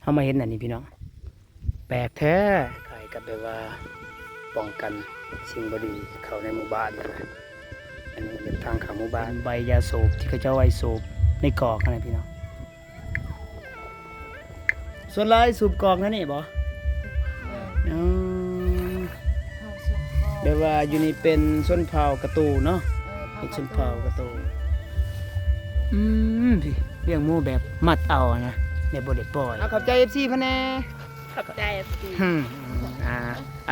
ามาเห็นอันนี้พี่น้องแปลกแท้คล้ายกับแบบว่าป้องกันสิ่งบ่ดีเข้าในหมู่บ้านนะอันนี้เป็นทางเข้าหมู่บ้านใบยาสูบที่เขาเจ้าไว้สูบในกอกนะพี่น้องส่วนหลายสูบกอกนั่นนี่บ่อืมแบบว่าอยู่นี่เป็นส้นเผากระตูเนาะเป็นส้นเผากระตูพี่เลี้ยงหมูแบบมัดเอานะในบ่ได้ปล่อยขอบใจ FC พะแน่ ขอบใจพี่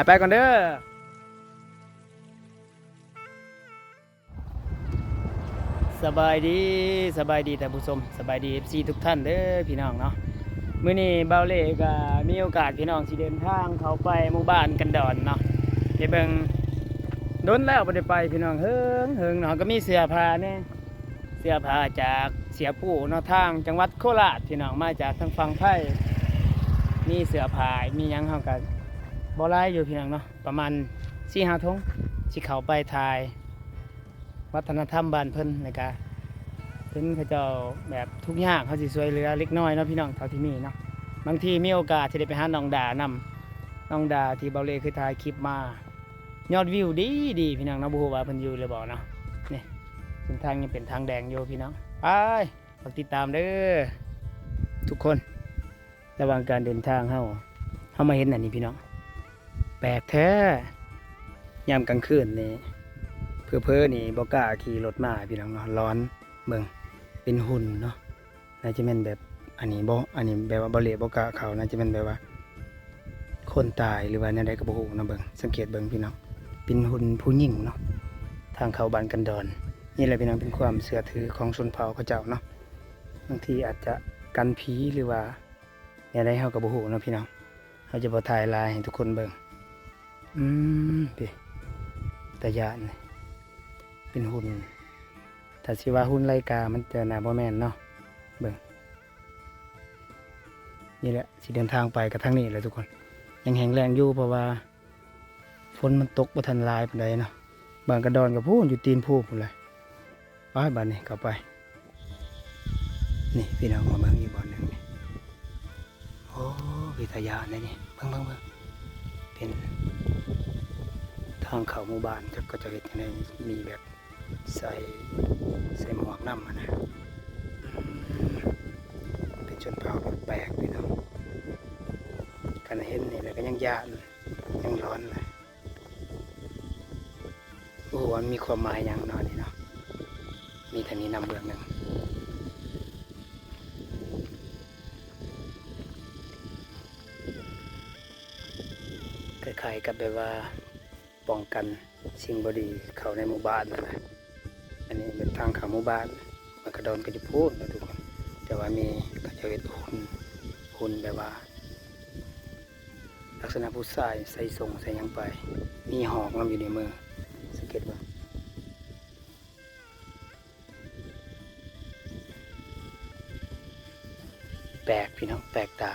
ไปก่อนเด้อสบายดีท่านผู้ชมสบายดี FC ทุกท่านเด้อพี่น้องเนาะมื้อนี้เบาเล่ก็มีโอกาสพี่น้องสิเดินทางเข้าไปหมู่บ้านกันดอนเนาะไปเบิ่งโดนแล้วบ่ได้ไปพี่น้องเฮิงเนาะก็มีเสื้อผ้าแน่เสื้อผ้าจากเสียปู่เนาะทางจังหวัดโคราชพี่น้องมาจากทางฝั่งไทยมีเสื้อผ้ามีหยังเฮาก็บ่หลายอยู่พี่น้องเนาะประมาณ 4-5 ถุงสิเข้าไปถ่ายวัฒนธรรมบ้านเพิ่นแล้วก็เพิ่นเขาเจ้าแบบทุกอย่างเขาสิช่วยเหลือเล็กน้อยเนาะพี่น้องเท่าที่มีเนาะบางทีมีโอกาสที่ได้ไปหาน้องดานำน้องดาที่เบาเล่เคยถ่ายคลิปมายอดวิวดีพี่น้องเนาะบ่ฮู้ว่าเพิ่นอยู่หรือบ่เนาะนี่เส้นทางยังเป็นทางแดงอยู่พี่น้องไปฝากติดตามเด้อทุกคนระหว่างการเดินทางเฮามาเห็นอันนี้พี่น้องแปลกแท้ยามกลางคืนนี่เพื่อนี่บ่กล้าขี่รถมาพี่น้องเนาะร้อนเบิ่งเป็นหุ่นเนาะน่าจะเป็นแบบอันนี้แบบว่าบ่เละบ่กล้าเข้าน่าจะเป็นแบบว่าคนตายหรือว่าแนวใดก็บ่ฮู้เนาะเบิ่งสังเกตเบิ่งพี่น้องเป็นหุ่นผู้หญิงเนาะทางเข้าบ้านกันดอนนี่แหละพี่น้องเป็นความเชื่อถือของชนเผ่าเขาเจ้าเนาะบางทีอาจจะกันผีหรือว่าแนวใดเฮาก็บ่ฮู้เนาะพี่น้องเฮาจะบ่ถ่ายลายให้ทุกคนเบิ่งพี่ตะยานเป็นหุ่นถ้าสิว่าหุ่นไลกามันจะน่าบ่แม่นเนาะเบิ่งนี่แหละสิเดินทางไปกับทางนี้เลยทุกคนยังแข็งแรงอยู่เพราะว่าฝนมันตกบ่ทันลายปานใดเนาะบางกระดอนกับพูนอยู่ตีนผู้พุ่นเลยไปบ้านนี้เข้าไปนี่พี่น้องมาเบิ่งอีกบ่อนหนึงนี่โอ้วิทยาได้นี่เบิ่งเป็นทางเข้าหมู่บ้านก็จะเห็นในมีแบบใส่หมวกน้ำนะเป็นชนเผ่าแปลกพี่น้องกันเห็นนี่แล้วก็ยังยานยังร้อนเลยโอ้มันมีความหมายอย่างนอนนี่เนาะมีทางนี้นำเบื้องหนึ่งคล้ายๆกับแบบว่าป้องกันสิ่งบดีเข้าในหมู่บ้านนะอันนี้เป็นทางเข้าหมู่บ้านมันกระโดนก็จะพูดนะทุกคนแต่ว่ามีก็จะเป็นหุ่นแบบว่าลักษณะผู้ชายใส่ทรงใส่ยังไปมีหอกมันอยู่ในมือสังเกตว่าแปลกพี่น้องแปลกตา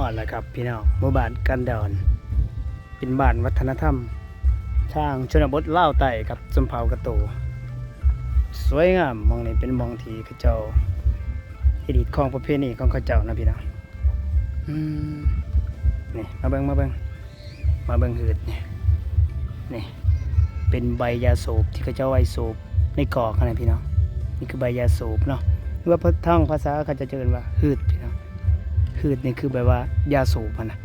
อดแล้วครับพี่น้องหมู่บ้านกันดอนเป็นบ้านวัฒนธรรมทางชนบทลาวใต้กับชนเผ่ากะโตสวยงามหมองนี้เป็นหมองที่เขาเจ้าอดีตของประเพณีของเขาเจ้านะพี่น้องนี่มาเบิ่งหืดนี่เป็นใบยาสูบที่เขาเจ้าไว้สูบในกอกนะพี่น้องนี่คือใบยาสูบเนาะหรือว่าทางภาษาเขาจะเจอว่าหืดพี่น้องหืดนี่คือแบบว่ายาสูบนะ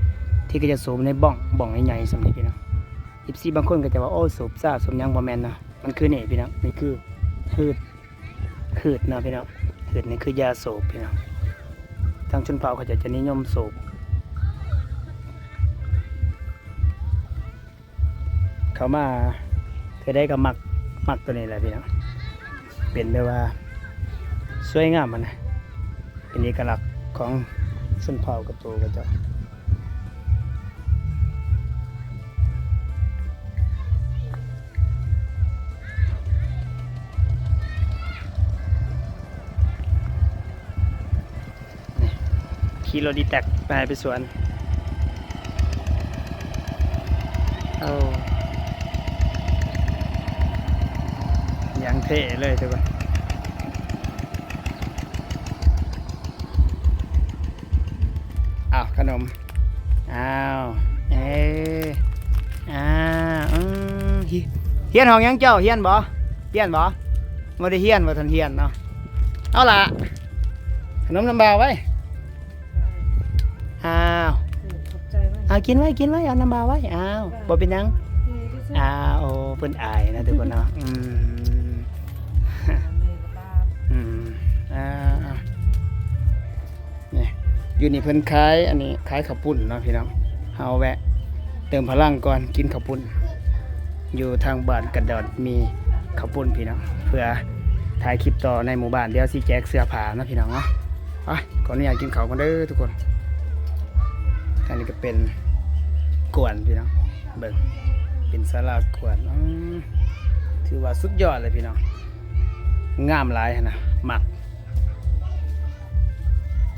ที่เขาจะสูบในบ้องใหญ่ๆสำนี้พี่น้อง14บางคนก็จะว่าโอ้สูบซ่าสูบยังบ่แม่นนะมันคือนี่พี่น้องนี่คือหืดนะพี่น้องหืดนี่คือยาสูบพี่น้องทางชนเผ่าเขาจะนิยมสูบเขามาเธอได้ก็มักตัวนี้แหละพี่น้องเป็นแบบว่าสวยงามมันนะเป็นเอกลักษณ์ของชนเผ่ากะโตกะเจ้าขี่รถดีแท็กไปสวนเอาอย่างเท่เลยทุกคนอ้าวขนมอ้าวเฮียนห้องยังเจ้าเฮียนบ่บ่ได้เฮียนบ่ทันเฮียนเนาะเอาล่ะขนมน้ำบาวไว้อ้าวกินไว้เอาน้ำบาวไว้อ้าวบ่เป็นหยังโอ้เพิ่นอายนะทุกคนเนาะนี่อยู่นี่เพิ่นขายอันนี้ขายข้าวปุ้นเนาะพี่น้องเฮาแวะเติมพลังก่อนกินข้าวปุ้นอยู่ทางบ้านกระดอนมีข้าวปุ้นพี่น้องเพื่อถ่ายคลิปต่อในหมู่บ้านเดี๋ยวสิแจกเสื้อผ้านะพี่น้องเนาะขออนุญาตกินข้าวกันเด้อทุกคนอันนี้ก็เป็นกวนพี่น้องเบิ่งเป็นศาลากวนถือว่าสุดยอดเลยพี่น้องงามหลายนะหมัก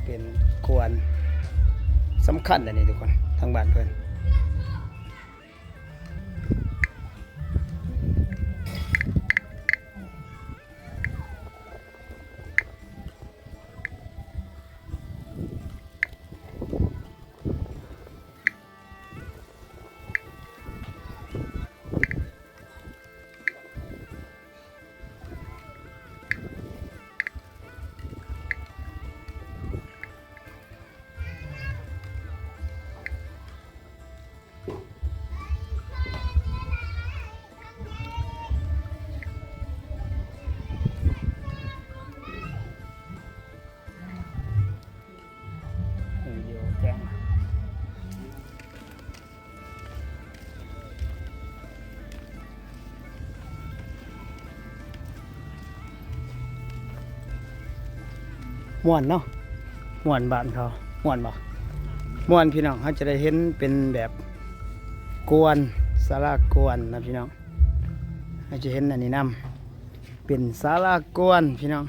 เป็นกวนสำคัญอันนี้ทุกคนทางบ้านเพิ่นม่วนเนาะม่วนบ้านเขาม่วนบ่ม่วนพี่น้องเขาจะได้เห็นเป็นแบบกวนศาลากวนนะพี่น้องเขาจะเห็นอันนี้นำเป็นศาลากวนพี่น้อง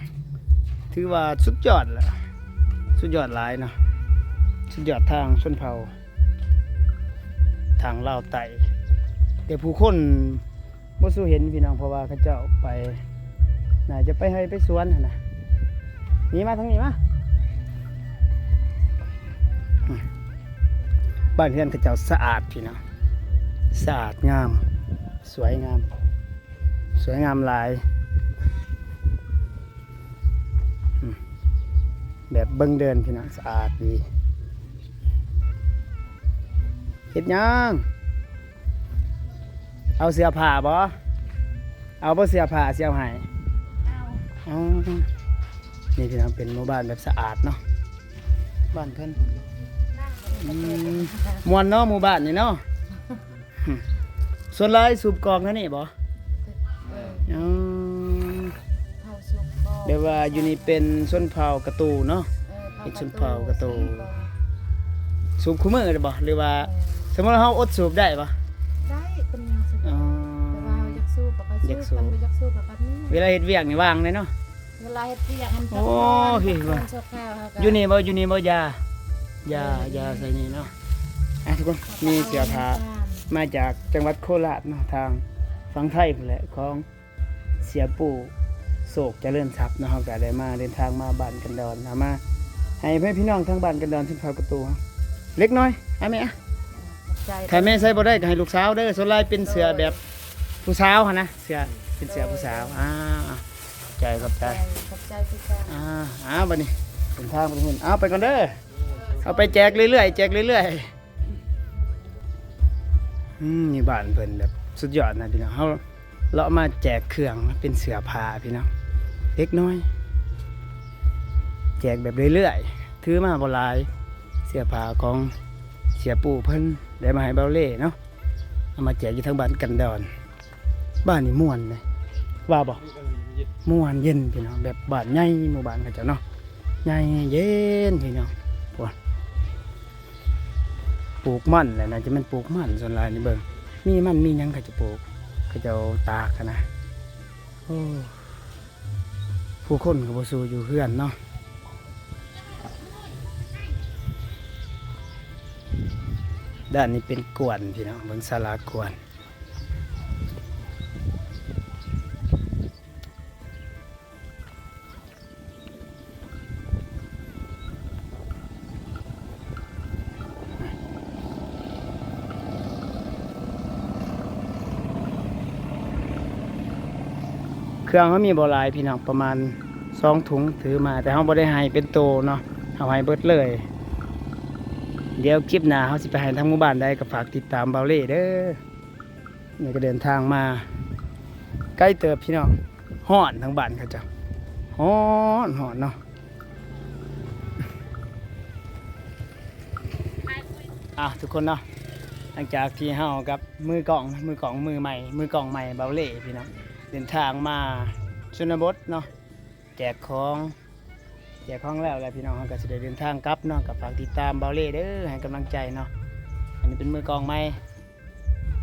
ถือว่าสุดยอดแหละสุดยอดหลายเนาะสุดยอดทางชนเผ่าทางลาวไต่แต่ผู้คนบ่สู้เห็นพี่น้องเพราะว่าเขาเจ้าไปน่าจะไปให้ไปสวนนะนี่มาทางนี้มาบ้านเรือนเขาเจ้าสะอาดพี่น้องสะอาดงามสวยงามหลายแบบเบิ่งเดินพี่น้องสะอาดดีเฮ็ดหยังเอาเสื้อผ้าบ่เอาบ่เสื้อผ้าเสื้อให้เอานี่พี่น้องเป็นหมู่บ้านแบบสะอาดเนาะบ้านเพิ่นม่วนเนาะหมู่บ้านนี่เนาะส่วนหลายสูบกองนั่นนี่บ่เดี๋ยวว่าอยู่นี่เป็นชนเผ่ากะตูเนาะเป็นชนเผ่ากะตูสูบคู่มือได้บ่หรือว่าสมมุติเฮาอดสูบได้บ่ได้เป็นยังสูบแต่ว่าอยากสูบก็ไปสูบอยากสูบก็นี้เวลาเฮ็ดเวียกนี่ว่างเลยเนาะ เวลาเฮ็ดที่อยากมัน โอ้พี่ว่า เสื้อผ้า อยู่นี่บ่ยา ยาใส่นี่เนาะทุกคนมีเสื้อผ้ามาจากจังหวัดโคราชเนาะทางฝั่งไทยพุ่นแหละของเสียปู่โศกเจริญทรัพย์เนาะก็ได้มาเดินทางมาบ้านกันดอนเอามาให้เพื่อนพี่น้องทั้งบ้านกันดอนที่เข้าประตูเล็กน้อยเอาไหมใครแม่ใส่บ่ได้ก็ให้ลูกสาวเด้อส่วนหลายเป็นเสื้อแบบผู้สาวหั่นนะเสื้อเป็นเสื้อผู้สาวใจกับใจ ขอบใจพี่จ้า บัดนี้เป็นทางไปหุ่นไปก่อนเด้อเอาไปแจกเรื่อยๆแจกเรื่อยๆนี่บ้านเพิ่นแบบสุดยอดนะพี่น้องเฮาเลาะมาแจกเครื่องเป็นเสื้อผ้าพี่น้องเล็กน้อยแจกแบบเรื่อยๆถือมาบ่หลายเสื้อผ้าของเสียปู่เพิ่นได้มาให้เบาเล่เนาะเอามาแจกอยู่ทางบ้านกันดอนบ้านนี่ม่วนเลยว่าบ่ม่วนเย็นพี่น้องแบบบ้านใหญ่หมู่บ้านเขาเจ้าเนาะใหญ่เย็นพี่น้องปลูกมันแหละนะจะมันปลูกมันส่วนหลายนี่เบิ่งมีมันมีหยังเขาจะปลูกเขาจะตากกันนะโอ้ผู้คนก็บ่สู้อยู่เฮือนเนาะด้านนี้เป็นกวนพี่น้องเบิ่งศาลากวนเครื่องเขามีบ่หลายพี่น้องประมาณ2 ถุงถือมาแต่เขาบ่ได้ให้เป็นโตเนาะเอาให้เบิดเลยเดี๋ยวคลิปหน้าเขาสิไปให้ทางหมู่บ้านได้ก็ฝากติดตามเบาเล่เด้อนี่ก็เดินทางมาใกล้เติบพี่น้องฮ้อนทางบ้านเขาจ้ะฮ้อนเนาะทุกคนเนาะหลังจากที่เฮากับมือกล่องมือใหม่มือกล่องใหม่เบาเล่พี่น้องเดินทางมาชนบทเนาะแจกของแล้วแหละพี่น้องเขาก็จะได้เดินทางกลับเนาะกับฝากติดตามเบาเล่เด้อให้กำลังใจเนาะอันนี้เป็นมือกองไม้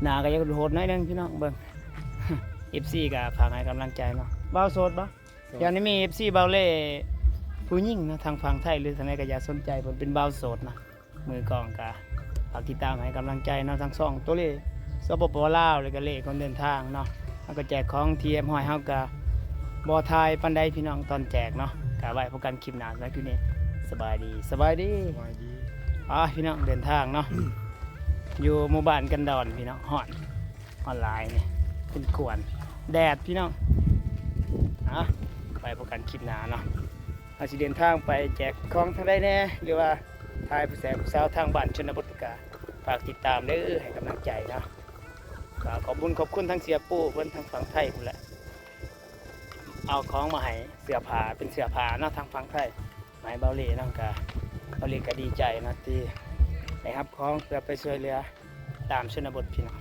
หนาก็ยังโหดน้อยนึงพี่น้องเบิ่ง FC ก็ฝากให้กำลังใจเนาะเบาโสดปะอย่างนี้มี FC เบาเล่ผู้หญิงนะทางฝั่งไทยหรือทางไหนก็อย่าสนใจผมเป็นเบาโสดนะมือกองก็ฝากติดตามให้กำลังใจเนาะทั้งสองตัวเล่สปปลาวเลยก็เล่คนเดินทางเนาะเขาก็แจกของทีเอ็มห้อยเขาก็บ่ทายปันใดพี่น้องตอนแจกเนาะกะไว้พบกันคลิปหน้าแล้วคืนนี้สบายดีพี่น้องเดินทางเนาะ อยู่หมู่บ้านกันดอนพี่น้องฮ้อนออนไลน์เนี่ยเป็นกวนแดดพี่น้องไปพบกันคลิปหน้าเนาะเราสิเดินทางไปแจกของทางใดแน่หรือว่าทายผู้แสบผู้สาวทางบ้านชนบทกาฝากติดตามเด้อให้กำลังใจเนาะขอบคุณทั้งเสียปู่เพิ่นทั้งฝั่งไทยพุ่นแหละเอาของมาให้เสื้อผ้าเป็นเสื้อผ้าเนาะทางฝั่งไทยหมายเบาเล่เนาะก็เบาเล่ก็ดีใจนะที่ได้รับของเพื่อไปช่วยเหลือตามชนบทพี่น้อง